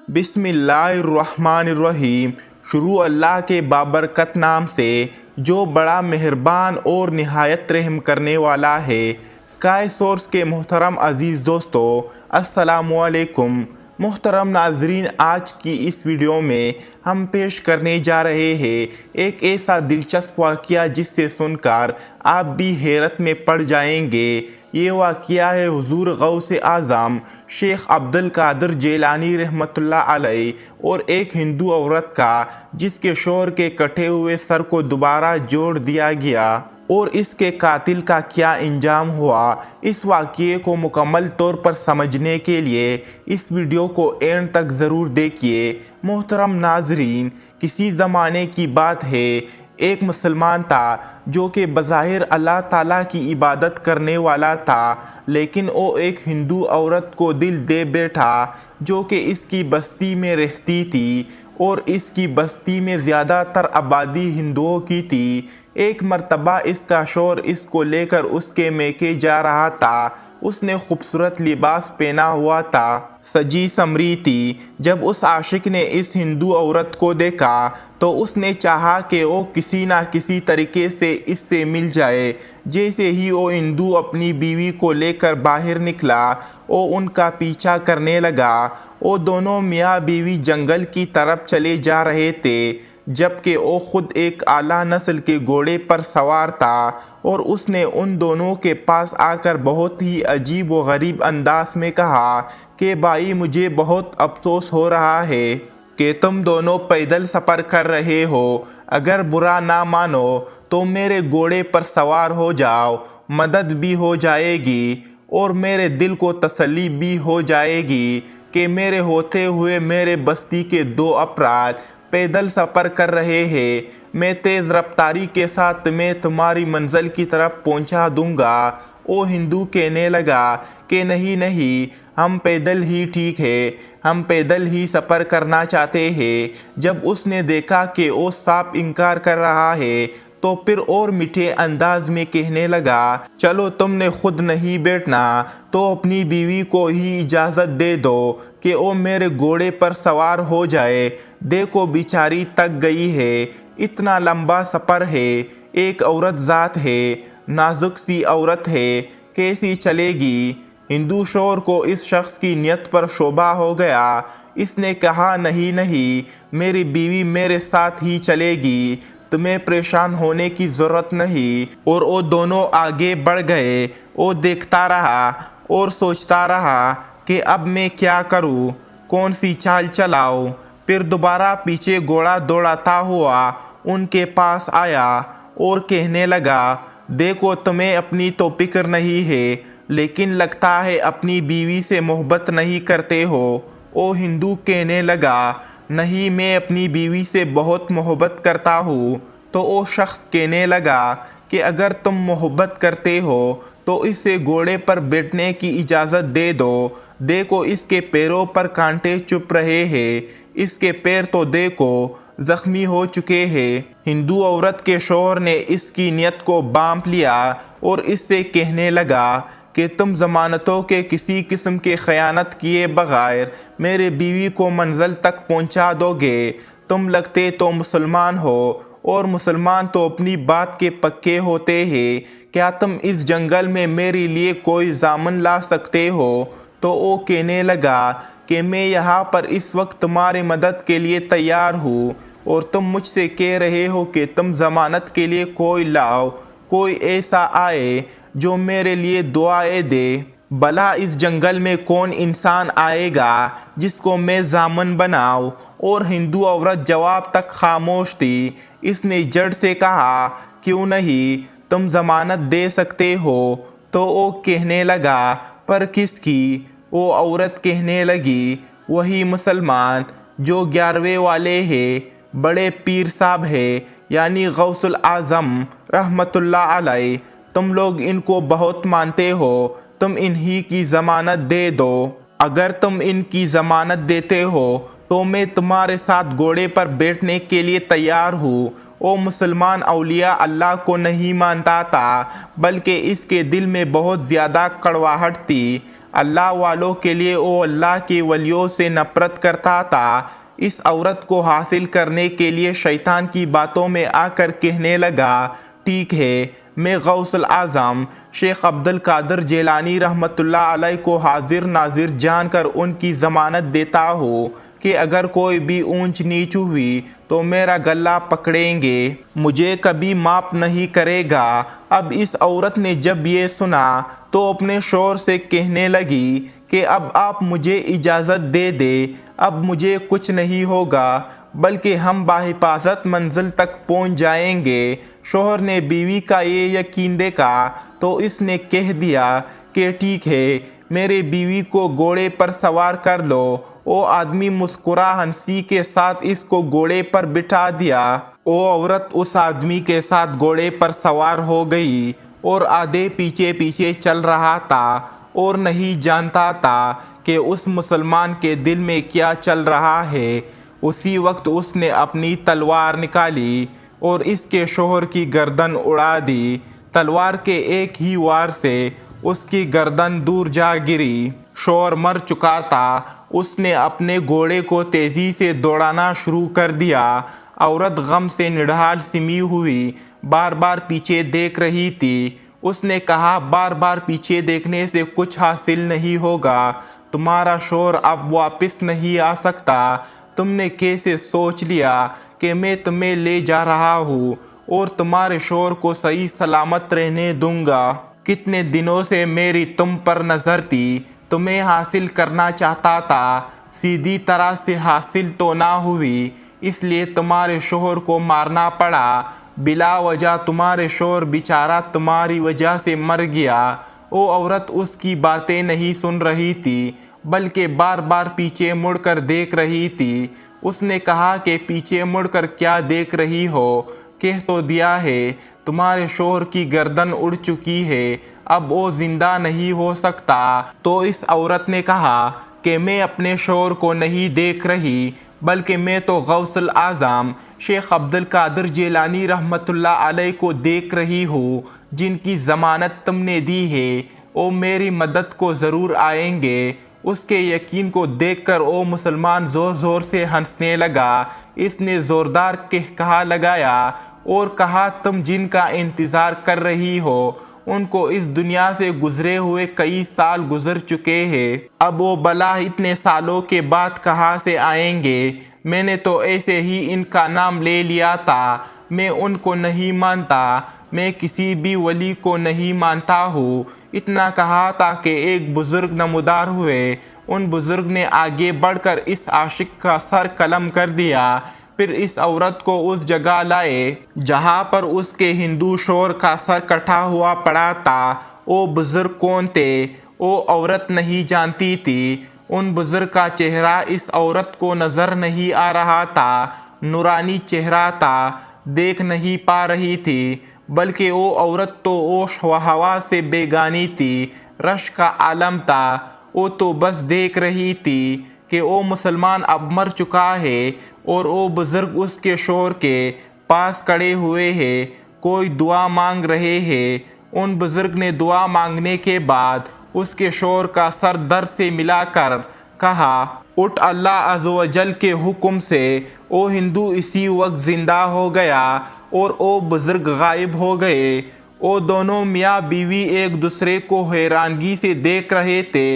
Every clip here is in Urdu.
بسم اللہ الرحمن الرحیم۔ شروع اللہ کے بابرکت نام سے جو بڑا مہربان اور نہایت رحم کرنے والا ہے۔ اسکائی سورس کے محترم عزیز دوستو، السلام علیکم۔ محترم ناظرین، آج کی اس ویڈیو میں ہم پیش کرنے جا رہے ہیں ایک ایسا دلچسپ واقعہ جس سے سن کر آپ بھی حیرت میں پڑ جائیں گے۔ یہ واقعہ ہے حضور غوث اعظم شیخ عبد القادر جیلانی رحمۃ اللہ علیہ اور ایک ہندو عورت کا، جس کے شوہر کے کٹے ہوئے سر کو دوبارہ جوڑ دیا گیا اور اس کے قاتل کا کیا انجام ہوا۔ اس واقعے کو مکمل طور پر سمجھنے کے لیے اس ویڈیو کو اینڈ تک ضرور دیکھیے۔ محترم ناظرین، کسی زمانے کی بات ہے، ایک مسلمان تھا جو کہ بظاہر اللہ تعالیٰ کی عبادت کرنے والا تھا، لیکن وہ ایک ہندو عورت کو دل دے بیٹھا جو کہ اس کی بستی میں رہتی تھی، اور اس کی بستی میں زیادہ تر آبادی ہندوؤں کی تھی۔ ایک مرتبہ اس کا شوہر اس کو لے کر اس کے میکے جا رہا تھا۔ اس نے خوبصورت لباس پہنا ہوا تھا، سجی سمری تھی۔ جب اس عاشق نے اس ہندو عورت کو دیکھا تو اس نے چاہا کہ وہ کسی نہ کسی طریقے سے اس سے مل جائے۔ جیسے ہی وہ ہندو اپنی بیوی کو لے کر باہر نکلا، وہ ان کا پیچھا کرنے لگا۔ وہ دونوں میاں بیوی جنگل کی طرف چلے جا رہے تھے، جبکہ وہ خود ایک اعلیٰ نسل کے گھوڑے پر سوار تھا، اور اس نے ان دونوں کے پاس آ کر بہت ہی عجیب و غریب انداز میں کہا کہ بھائی، مجھے بہت افسوس ہو رہا ہے کہ تم دونوں پیدل سفر کر رہے ہو۔ اگر برا نہ مانو تو میرے گھوڑے پر سوار ہو جاؤ، مدد بھی ہو جائے گی اور میرے دل کو تسلی بھی ہو جائے گی کہ میرے ہوتے ہوئے میرے بستی کے دو افراد پیدل سفر کر رہے ہیں۔ میں تیز رفتاری کے ساتھ تمہیں تمہاری منزل کی طرف پہنچا دوں گا۔ وہ ہندو کہنے لگا کہ نہیں، ہم پیدل ہی ٹھیک ہے، ہم پیدل ہی سفر کرنا چاہتے ہیں۔ جب اس نے دیکھا کہ وہ صاف انکار کر رہا ہے تو پھر اور میٹھے انداز میں کہنے لگا، چلو تم نے خود نہیں بیٹھنا تو اپنی بیوی کو ہی اجازت دے دو کہ وہ میرے گھوڑے پر سوار ہو جائے۔ دیکھو بیچاری تک گئی ہے، اتنا لمبا سفر ہے، ایک عورت ذات ہے، نازک سی عورت ہے، کیسی چلے گی؟ ہندو شوہر کو اس شخص کی نیت پر شبہ ہو گیا۔ اس نے کہا، نہیں، میری بیوی میرے ساتھ ہی چلے گی، تمہیں پریشان ہونے کی ضرورت نہیں۔ اور وہ دونوں آگے بڑھ گئے۔ وہ دیکھتا رہا اور سوچتا رہا کہ اب میں کیا کروں، کون سی چال چلاؤں۔ پھر دوبارہ پیچھے گھوڑا دوڑاتا ہوا ان کے پاس آیا اور کہنے لگا، دیکھو تمہیں اپنی تو فکر نہیں ہے، لیکن لگتا ہے اپنی بیوی سے محبت نہیں کرتے ہو۔ وہ ہندو کہنے لگا، نہیں، میں اپنی بیوی سے بہت محبت کرتا ہوں۔ تو وہ شخص کہنے لگا کہ اگر تم محبت کرتے ہو تو اس سے گھوڑے پر بیٹھنے کی اجازت دے دو۔ دیکھو اس کے پیروں پر کانٹے چبھ رہے ہیں، اس کے پیر تو دیکھو زخمی ہو چکے ہیں۔ ہندو عورت کے شوہر نے اس کی نیت کو بانپ لیا اور اس سے کہنے لگا کہ تم ضمانتوں کے کسی قسم کے خیانت کیے بغیر میرے بیوی کو منزل تک پہنچا دو گے۔ تم لگتے تو مسلمان ہو، اور مسلمان تو اپنی بات کے پکے ہوتے ہیں۔ کیا تم اس جنگل میں میرے لیے کوئی ضامن لا سکتے ہو؟ تو وہ کہنے لگا کہ میں یہاں پر اس وقت تمہاری مدد کے لیے تیار ہوں، اور تم مجھ سے کہہ رہے ہو کہ تم ضمانت کے لیے کوئی لاؤ، کوئی ایسا آئے جو میرے لیے دعائیں دے۔ بھلا اس جنگل میں کون انسان آئے گا جس کو میں ضامن بناؤں؟ اور ہندو عورت جواب تک خاموش تھی۔ اس نے جڑ سے کہا، کیوں نہیں، تم ضمانت دے سکتے ہو۔ تو وہ کہنے لگا، پر کس کی؟ وہ عورت کہنے لگی، وہی مسلمان جو 11ویں والے ہیں، بڑے پیر صاحب ہیں، یعنی غوث الاعظم رحمۃ اللہ علیہ۔ تم لوگ ان کو بہت مانتے ہو، تم انہی کی ضمانت دے دو۔ اگر تم ان کی ضمانت دیتے ہو تو میں تمہارے ساتھ گھوڑے پر بیٹھنے کے لیے تیار ہوں۔ وہ مسلمان اولیاء اللہ کو نہیں مانتا تھا، بلکہ اس کے دل میں بہت زیادہ کڑواہٹ تھی۔ اللہ والوں کے لیے وہ اللہ کے ولیوں سے نفرت کرتا تھا۔ اس عورت کو حاصل کرنے کے لیے شیطان کی باتوں میں آ کر کہنے لگا، ٹھیک ہے، میں غوث الاعظم شیخ عبد القادر جیلانی رحمۃ اللہ علیہ کو حاضر ناظر جان کر ان کی ضمانت دیتا ہوں کہ اگر کوئی بھی اونچ نیچ ہوئی تو میرا گلا پکڑیں گے، مجھے کبھی معاف نہیں کرے گا۔ اب اس عورت نے جب یہ سنا تو اپنے شوہر سے کہنے لگی کہ اب آپ مجھے اجازت دے دے، اب مجھے کچھ نہیں ہوگا بلکہ ہم بحفاظت منزل تک پہنچ جائیں گے۔ شوہر نے بیوی کا یہ یقین دیکھا تو اس نے کہہ دیا کہ ٹھیک ہے، میرے بیوی کو گھوڑے پر سوار کر لو۔ وہ آدمی مسکرا ہنسی کے ساتھ اس کو گھوڑے پر بٹھا دیا۔ وہ عورت اس آدمی کے ساتھ گھوڑے پر سوار ہو گئی اور آدھے پیچھے پیچھے چل رہا تھا اور نہیں جانتا تھا کہ اس مسلمان کے دل میں کیا چل رہا ہے۔ اسی وقت اس نے اپنی تلوار نکالی اور اس کے شوہر کی گردن اڑا دی۔ تلوار کے ایک ہی وار سے اس کی گردن دور جا گری۔ شوہر مر چکا تھا۔ اس نے اپنے گھوڑے کو تیزی سے دوڑانا شروع کر دیا۔ عورت غم سے نڈھال سمی ہوئی بار بار پیچھے دیکھ رہی تھی۔ اس نے کہا، بار بار پیچھے دیکھنے سے کچھ حاصل نہیں ہوگا، تمہارا شوہر اب واپس نہیں آ سکتا۔ تم نے کیسے سوچ لیا کہ میں تمہیں لے جا رہا ہوں اور تمہارے شوہر کو صحیح سلامت رہنے دوں گا؟ کتنے دنوں سے میری تم پر نظر تھی، تمہیں حاصل کرنا چاہتا تھا، سیدھی طرح سے حاصل تو نہ ہوئی، اس لیے تمہارے شوہر کو مارنا پڑا۔ بلا وجہ تمہارے شوہر بیچارہ تمہاری وجہ سے مر گیا۔ وہ عورت اس کی باتیں نہیں سن رہی تھی بلکہ بار بار پیچھے مڑ کر دیکھ رہی تھی۔ اس نے کہا کہ پیچھے مڑ کر کیا دیکھ رہی ہو؟ کہہ تو دیا ہے تمہارے شوہر کی گردن اڑ چکی ہے، اب وہ زندہ نہیں ہو سکتا۔ تو اس عورت نے کہا کہ میں اپنے شوہر کو نہیں دیکھ رہی بلکہ میں تو غوث الاعظم شیخ عبد القادر جیلانی رحمۃ اللہ علیہ کو دیکھ رہی ہوں، جن کی ضمانت تم نے دی ہے۔ وہ میری مدد کو ضرور آئیں گے۔ اس کے یقین کو دیکھ کر وہ مسلمان زور زور سے ہنسنے لگا۔ اس نے زوردار کہا لگایا اور کہا، تم جن کا انتظار کر رہی ہو ان کو اس دنیا سے گزرے ہوئے کئی سال گزر چکے ہیں، اب وہ بلا اتنے سالوں کے بعد کہاں سے آئیں گے؟ میں نے تو ایسے ہی ان کا نام لے لیا تھا، میں ان کو نہیں مانتا، میں کسی بھی ولی کو نہیں مانتا ہوں۔ اتنا کہا تھا کہ ایک بزرگ نمودار ہوئے۔ ان بزرگ نے آگے بڑھ کر اس عاشق کا سر قلم کر دیا، پھر اس عورت کو اس جگہ لائے جہاں پر اس کے ہندو شوہر کا سر کٹا ہوا پڑا تھا۔ وہ بزرگ کون تھے وہ عورت نہیں جانتی تھی۔ ان بزرگ کا چہرہ اس عورت کو نظر نہیں آ رہا تھا، نورانی چہرہ تھا، دیکھ نہیں پا رہی تھی، بلکہ وہ عورت تو ہوش و ہوا سے بیگانی تھی، رشک کا عالم تھا۔ وہ تو بس دیکھ رہی تھی کہ وہ مسلمان اب مر چکا ہے اور وہ بزرگ اس کے شوہر کے پاس کھڑے ہوئے ہیں، کوئی دعا مانگ رہے ہیں۔ ان بزرگ نے دعا مانگنے کے بعد اس کے شوہر کا سر در سے ملا کر کہا، اٹھ، اللہ عز و جل کے حکم سے۔ وہ ہندو اسی وقت زندہ ہو گیا اور وہ بزرگ غائب ہو گئے۔ وہ دونوں میاں بیوی ایک دوسرے کو حیرانگی سے دیکھ رہے تھے۔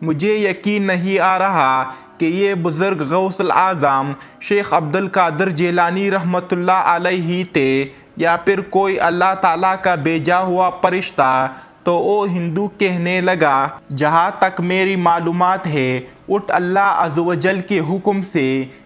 مجھے یقین نہیں آ رہا کہ یہ بزرگ غوث الاعظم شیخ عبد القادر جیلانی رحمۃ اللہ علیہ ہی تھے یا پھر کوئی اللہ تعالیٰ کا بھیجا ہوا فرشتہ۔ تو وہ ہندو کہنے لگا، جہاں تک میری معلومات ہے، اٹھ، اللہ عز و جل کے حکم سے،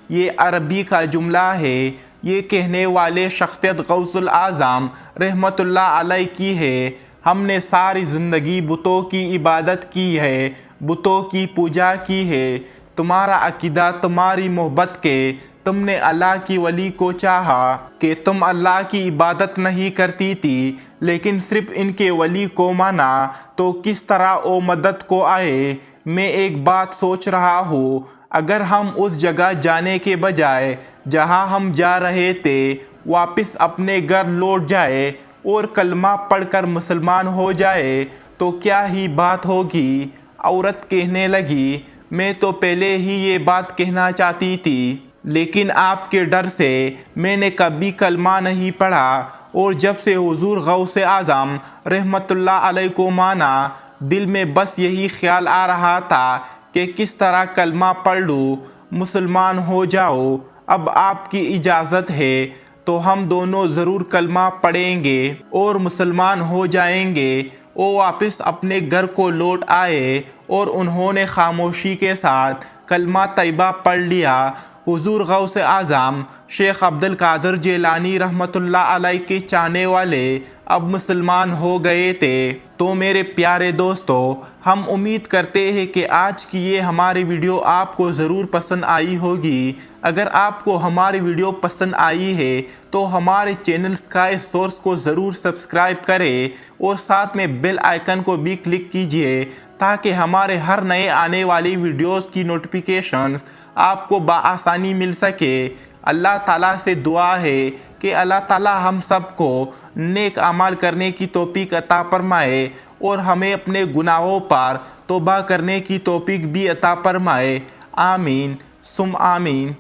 یہ عربی کا جملہ ہے۔ یہ کہنے والے شخصیت غوث الاعظم رحمۃ اللہ علیہ کی ہے۔ ہم نے ساری زندگی بتوں کی عبادت کی ہے، بتوں کی پوجا کی ہے۔ تمہارا عقیدہ، تمہاری محبت کے تم نے اللہ کی ولی کو چاہا کہ تم اللہ کی عبادت نہیں کرتی تھی لیکن صرف ان کے ولی کو مانا، تو کس طرح وہ مدد کو آئے؟ میں ایک بات سوچ رہا ہوں، اگر ہم اس جگہ جانے کے بجائے جہاں ہم جا رہے تھے واپس اپنے گھر لوٹ جائے اور کلمہ پڑھ کر مسلمان ہو جائے تو کیا ہی بات ہوگی؟ عورت کہنے لگی میں تو پہلے ہی یہ بات کہنا چاہتی تھی، لیکن آپ کے ڈر سے میں نے کبھی کلمہ نہیں پڑھا، اور جب سے حضور غوث اعظم رحمت اللہ علیہ کو مانا، دل میں بس یہی خیال آ رہا تھا کہ کس طرح کلمہ پڑھ لوں، مسلمان ہو جاؤ۔ اب آپ کی اجازت ہے تو ہم دونوں ضرور کلمہ پڑھیں گے اور مسلمان ہو جائیں گے۔ وہ واپس اپنے گھر کو لوٹ آئے اور انہوں نے خاموشی کے ساتھ کلمہ طیبہ پڑھ لیا۔ حضور غوث اعظم شیخ عبد القادر جیلانی رحمت اللہ علیہ کے چاہنے والے اب مسلمان ہو گئے تھے۔ تو میرے پیارے دوستو، ہم امید کرتے ہیں کہ آج کی یہ ہماری ویڈیو آپ کو ضرور پسند آئی ہوگی۔ اگر آپ کو ہماری ویڈیو پسند آئی ہے تو ہمارے چینل اسکائی سورس کو ضرور سبسکرائب کریں اور ساتھ میں بیل آئیکن کو بھی کلک کیجئے تاکہ ہمارے ہر نئے آنے والی ویڈیوز کی نوٹیفیکیشنز آپ کو بآسانی مل سکے۔ اللہ تعالیٰ سے دعا ہے کہ اللہ تعالیٰ ہم سب کو نیک اعمال کرنے کی توفیق عطا فرمائے اور ہمیں اپنے گناہوں پر توبہ کرنے کی توفیق بھی عطا فرمائے۔ آمین ثم آمین۔